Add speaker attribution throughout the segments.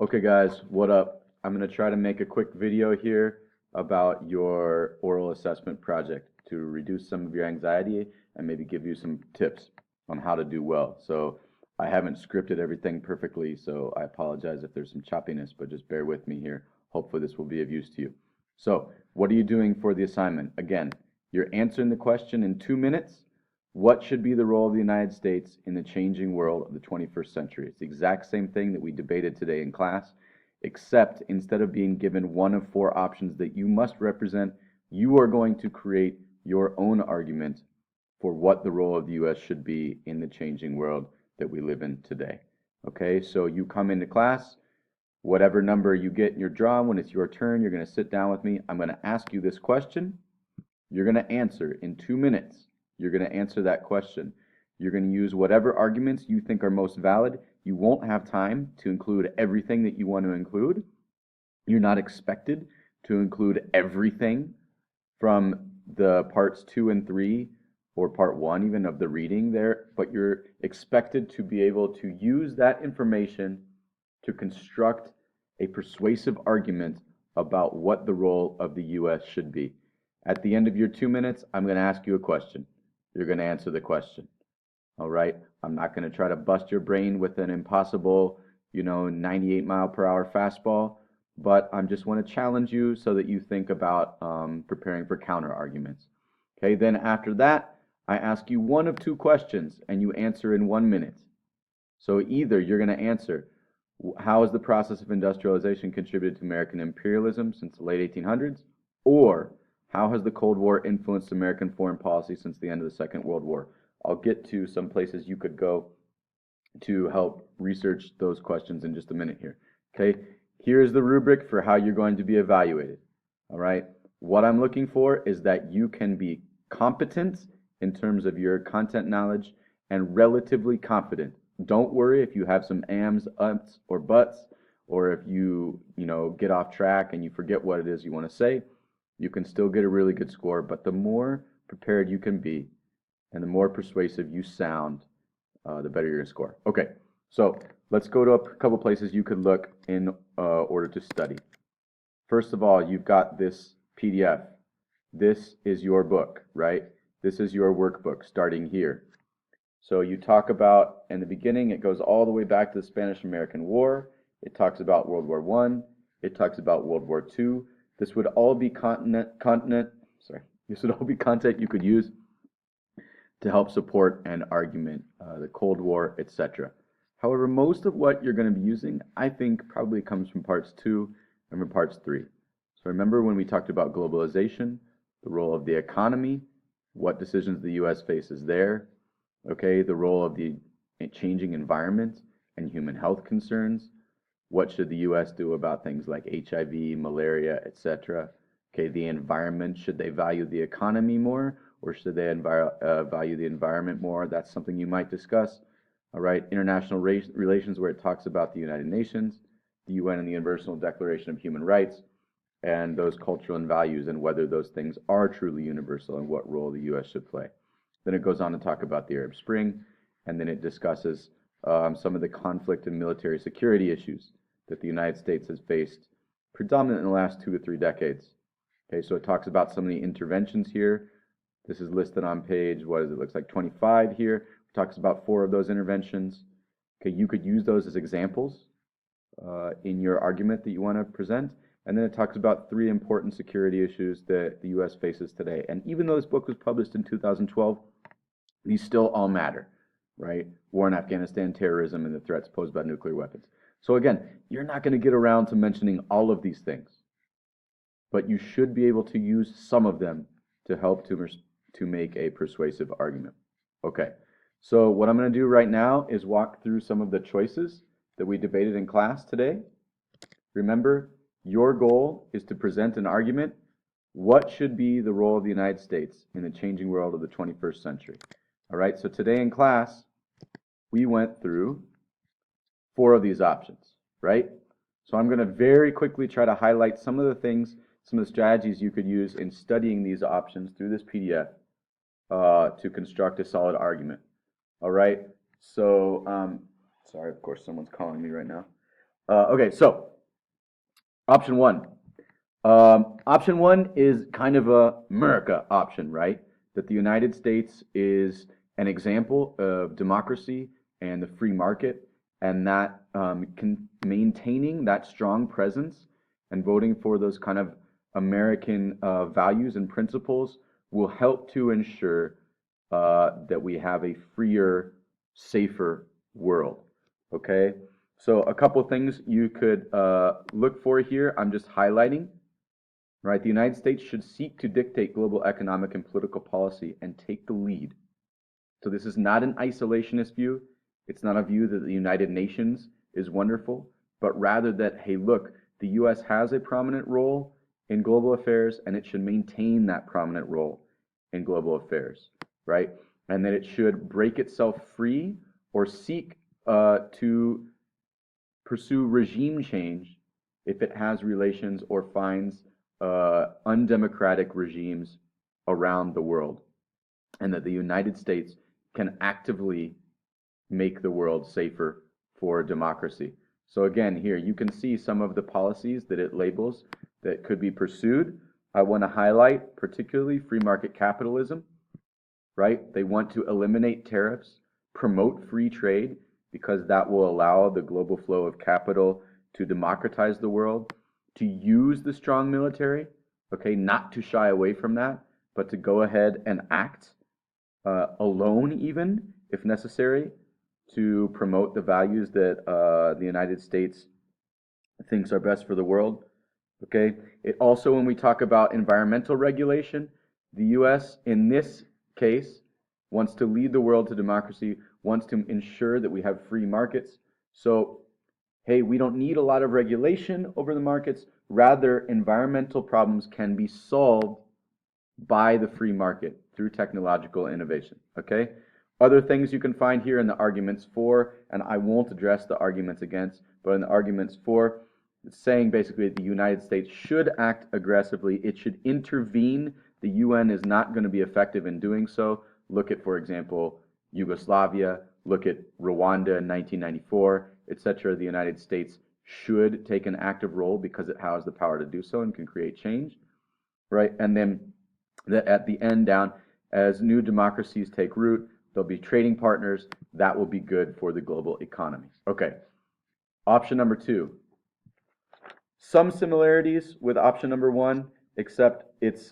Speaker 1: Okay guys, what up? I'm going to try to make a quick video here about your oral assessment project to reduce some of your anxiety and maybe give you some tips on how to do well. So I haven't scripted everything perfectly, so I apologize if there's some choppiness, but just bear with me here. Hopefully this will be of use to you. So what are you doing for the assignment? Again, you're answering the question in 2 minutes. What should be the role of the United States in the changing world of the 21st century? It's the exact same thing that we debated today in class, except instead of being given one of four options that you must represent, you are going to create your own argument for what the role of the U.S. should be in the changing world that we live in today. Okay, so you come into class, whatever number you get in your draw, when it's your turn, you're going to sit down with me. I'm going to ask you this question. You're going to answer in 2 minutes. You're going to answer that question. You're going to use whatever arguments you think are most valid. You won't have time to include everything that you want to include. You're not expected to include everything from the parts 2 and 3 or part 1 even of the reading there, but you're expected to be able to use that information to construct a persuasive argument about what the role of the U.S. should be. At the end of your 2 minutes, I'm going to ask you a question. You're going to answer the question. All right? I'm not going to try to bust your brain with an impossible, 98 mile per hour fastball, but I just want to challenge you so that you think about preparing for counter arguments. Okay, then after that, I ask you one of two questions and you answer in 1 minute. So either you're going to answer, how has the process of industrialization contributed to American imperialism since the late 1800s? Or how has the Cold War influenced American foreign policy since the end of the Second World War? I'll get to some places you could go to help research those questions in just a minute here. Okay, here's the rubric for how you're going to be evaluated. All right, what I'm looking for is that you can be competent in terms of your content knowledge and relatively confident. Don't worry if you have some ams, ups, or buts, or if you get off track and you forget what it is you want to say. You can still get a really good score, but the more prepared you can be and the more persuasive you sound, the better you're going to score. Okay, so let's go to a couple places you could look in order to study. First of all, you've got this PDF. This is your book, right? This is your workbook starting here. So you talk about, in the beginning, it goes all the way back to the Spanish-American War. It talks about World War I. It talks about World War II. This would all be This would all be content you could use to help support an argument, the Cold War, etc. However, most of what you're going to be using, I think, probably comes from parts 2 and from parts 3. So remember when we talked about globalization, the role of the economy, what decisions the U.S. faces there, okay, the role of the changing environment and human health concerns, what should the U.S. do about things like HIV, malaria, etc. Okay, the environment, should they value the economy more or should they value the environment more? That's something you might discuss. All right, international relations, where it talks about the United Nations, the UN and the Universal Declaration of Human Rights, and those cultural and values and whether those things are truly universal and what role the U.S. should play. Then it goes on to talk about the Arab Spring, and then it discusses some of the conflict and military security issues that the United States has faced predominantly in the last 2 to 3 decades. Okay, so it talks about some of the interventions here. This is listed on page, what is it, looks like 25 here. It talks about 4 of those interventions. Okay, you could use those as examples in your argument that you want to present. And then it talks about 3 important security issues that the U.S. faces today. And even though this book was published in 2012, these still all matter, right? War in Afghanistan, terrorism, and the threats posed by nuclear weapons. So again, you're not going to get around to mentioning all of these things, but you should be able to use some of them to help to make a persuasive argument. Okay, so what I'm going to do right now is walk through some of the choices that we debated in class today. Remember, your goal is to present an argument. What should be the role of the United States in the changing world of the 21st century? All right, so today in class, we went through 4 of these options, right? So I'm going to very quickly try to highlight some of the things, some of the strategies you could use in studying these options through this PDF to construct a solid argument. All right, so, sorry, of course, someone's calling me right now. Okay, so option one. Option one is kind of a America option, right? That the United States is an example of democracy and the free market, and that maintaining that strong presence and voting for those kind of American values and principles will help to ensure that we have a freer, safer world. Okay, so a couple things you could look for here. I'm just highlighting. Right, the United States should seek to dictate global economic and political policy and take the lead. So this is not an isolationist view. It's not a view that the United Nations is wonderful, but rather that, hey, look, the US has a prominent role in global affairs and it should maintain that prominent role in global affairs, right? And that it should break itself free or seek to pursue regime change if it has relations or finds undemocratic regimes around the world, and that the United States can actively make the world safer for democracy. So again, here you can see some of the policies that it labels that could be pursued. I want to highlight particularly free market capitalism, right? They want to eliminate tariffs, promote free trade, because that will allow the global flow of capital to democratize the world, to use the strong military, okay, not to shy away from that, but to go ahead and act alone, even if necessary, to promote the values that the United States thinks are best for the world. Okay. It also, when we talk about environmental regulation, the U.S. in this case wants to lead the world to democracy, wants to ensure that we have free markets. So, hey, we don't need a lot of regulation over the markets. Rather, environmental problems can be solved by the free market through technological innovation. Okay? Other things you can find here in the arguments for, and I won't address the arguments against, but in the arguments for, it's saying basically that the United States should act aggressively. It should intervene. The UN is not going to be effective in doing so. Look at, for example, Yugoslavia. Look at Rwanda in 1994, etc. The United States should take an active role because it has the power to do so and can create change, right? And then at the end down, as new democracies take root, there'll be trading partners. That will be good for the global economies. Okay, option number two. Some similarities with option number one, except it's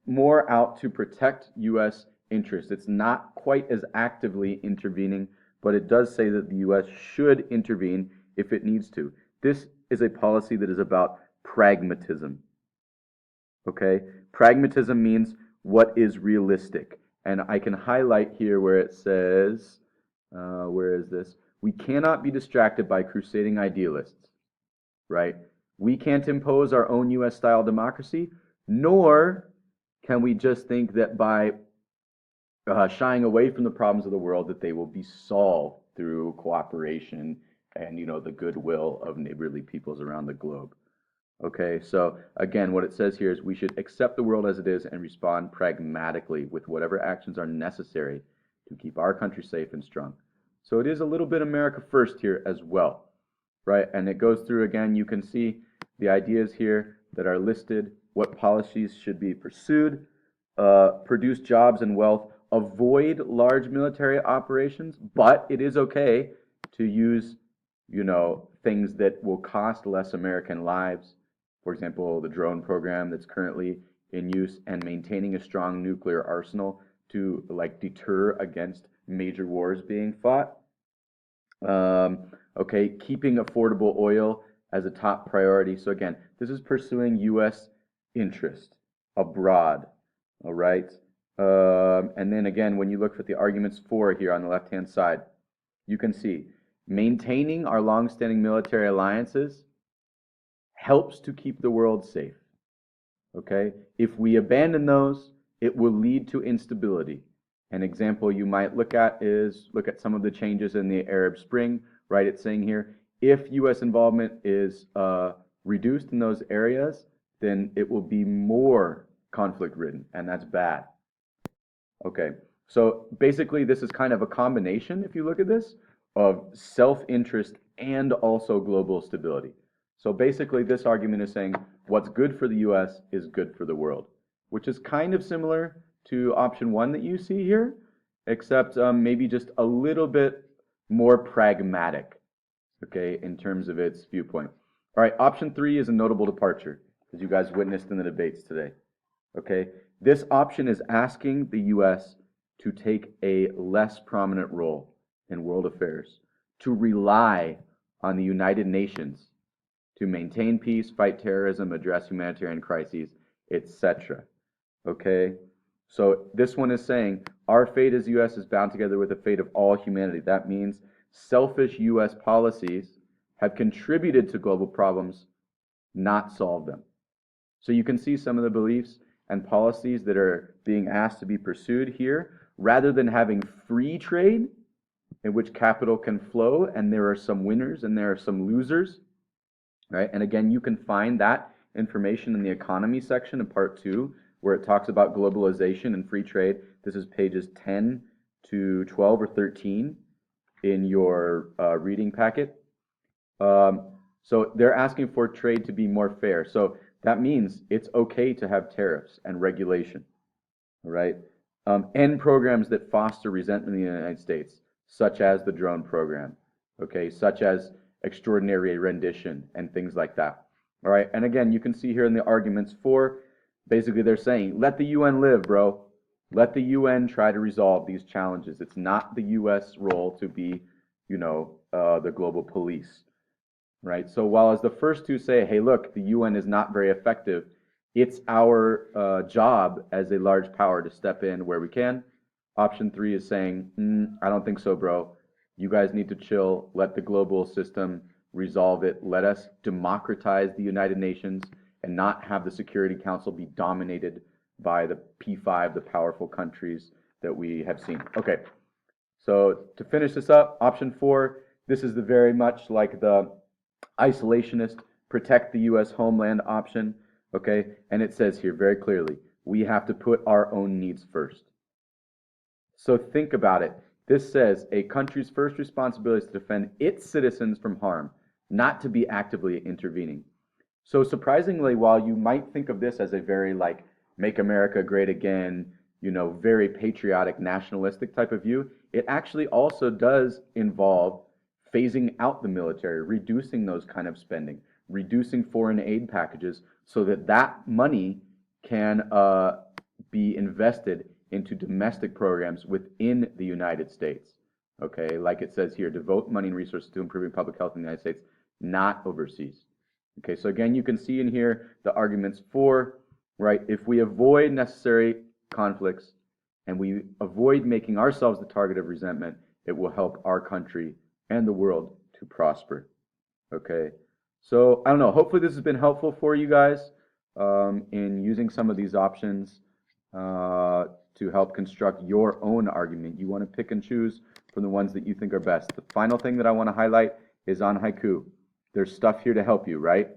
Speaker 1: more out to protect U.S. interests. It's not quite as actively intervening, but it does say that the U.S. should intervene if it needs to. This is a policy that is about pragmatism. Okay? Pragmatism means what is realistic. And I can highlight here where it says, where is this? We cannot be distracted by crusading idealists, right? We can't impose our own US style democracy, nor can we just think that by shying away from the problems of the world that they will be solved through cooperation and the goodwill of neighborly peoples around the globe. Okay, so again, what it says here is we should accept the world as it is and respond pragmatically with whatever actions are necessary to keep our country safe and strong. So it is a little bit America first here as well, right? And it goes through again, you can see the ideas here that are listed, what policies should be pursued, produce jobs and wealth, avoid large military operations, but it is okay to use, things that will cost less American lives. For example, the drone program that's currently in use, and maintaining a strong nuclear arsenal to deter against major wars being fought. Okay, keeping affordable oil as a top priority. So again, this is pursuing U.S. interest abroad. All right. And then again, when you look at the arguments for here on the left-hand side, you can see maintaining our long-standing military alliances helps to keep the world safe. Okay? If we abandon those, it will lead to instability. An example you might look at some of the changes in the Arab Spring, right? It's saying here, if U.S. involvement is reduced in those areas, then it will be more conflict-ridden, and that's bad. Okay, so basically this is kind of a combination, if you look at this, of self-interest and also global stability. So basically, this argument is saying what's good for the US is good for the world, which is kind of similar to option one that you see here, except maybe just a little bit more pragmatic, okay, in terms of its viewpoint. All right, option three is a notable departure, as you guys witnessed in the debates today, okay? This option is asking the US to take a less prominent role in world affairs, to rely on the United Nations to maintain peace, fight terrorism, address humanitarian crises, etc. Okay? So this one is saying our fate as US is bound together with the fate of all humanity. That means selfish US policies have contributed to global problems, not solved them. So you can see some of the beliefs and policies that are being asked to be pursued here. Rather than having free trade, in which capital can flow, and there are some winners and there are some losers, right? And again, you can find that information in the economy section in part 2, where it talks about globalization and free trade. This is pages 10 to 12 or 13 in your reading packet. So they're asking for trade to be more fair. So that means it's okay to have tariffs and regulation, right? End programs that foster resentment in the United States, such as the drone program, okay, such as extraordinary rendition and things like that. All right, and again, you can see here in the arguments for, basically they're saying, let the UN live, bro. Let the UN try to resolve these challenges. It's not the US role to be, the global police, right? So while as the first two say, hey, look, the UN is not very effective, it's our job as a large power to step in where we can. Option three is saying, I don't think so, bro. You guys need to chill. Let the global system resolve it. Let us democratize the United Nations and not have the Security Council be dominated by the P5, the powerful countries that we have seen. Okay, so to finish this up, option four, this is the very much like the isolationist, protect the U.S. homeland option, okay? And it says here very clearly, we have to put our own needs first. So think about it. This says a country's first responsibility is to defend its citizens from harm, not to be actively intervening. So surprisingly, while you might think of this as a very like make America great again, very patriotic, nationalistic type of view, it actually also does involve phasing out the military, reducing those kind of spending, reducing foreign aid packages so that that money can be invested into domestic programs within the United States. Okay, like it says here, devote money and resources to improving public health in the United States, not overseas. Okay, so again, you can see in here the arguments for, right, if we avoid necessary conflicts and we avoid making ourselves the target of resentment, it will help our country and the world to prosper. Okay, so I don't know, hopefully this has been helpful for you guys in using some of these options to help construct your own argument. You want to pick and choose from the ones that you think are best. The final thing that I want to highlight is on Haiku. There's stuff here to help you, right?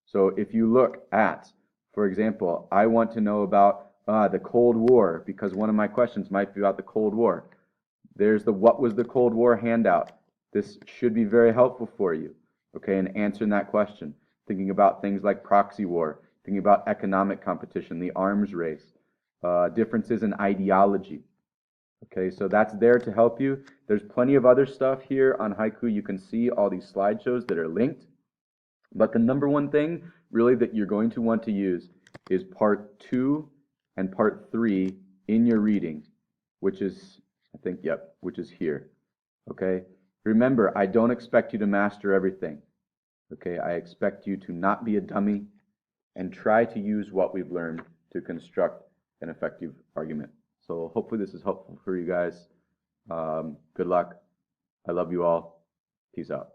Speaker 1: So if you look at, for example, I want to know about the Cold War, because one of my questions might be about the Cold War. There's the What Was the Cold War handout. This should be very helpful for you, okay, in answering that question. Thinking about things like proxy war, thinking about economic competition, the arms race, differences in ideology. Okay, so that's there to help you. There's plenty of other stuff here on Haiku. You can see all these slideshows that are linked. But the number one thing really that you're going to want to use is part 2 and part 3 in your reading, which is, which is here. Okay, remember, I don't expect you to master everything. Okay, I expect you to not be a dummy and try to use what we've learned to construct an effective argument. So hopefully this is helpful for you guys. Good luck. I love you all. Peace out.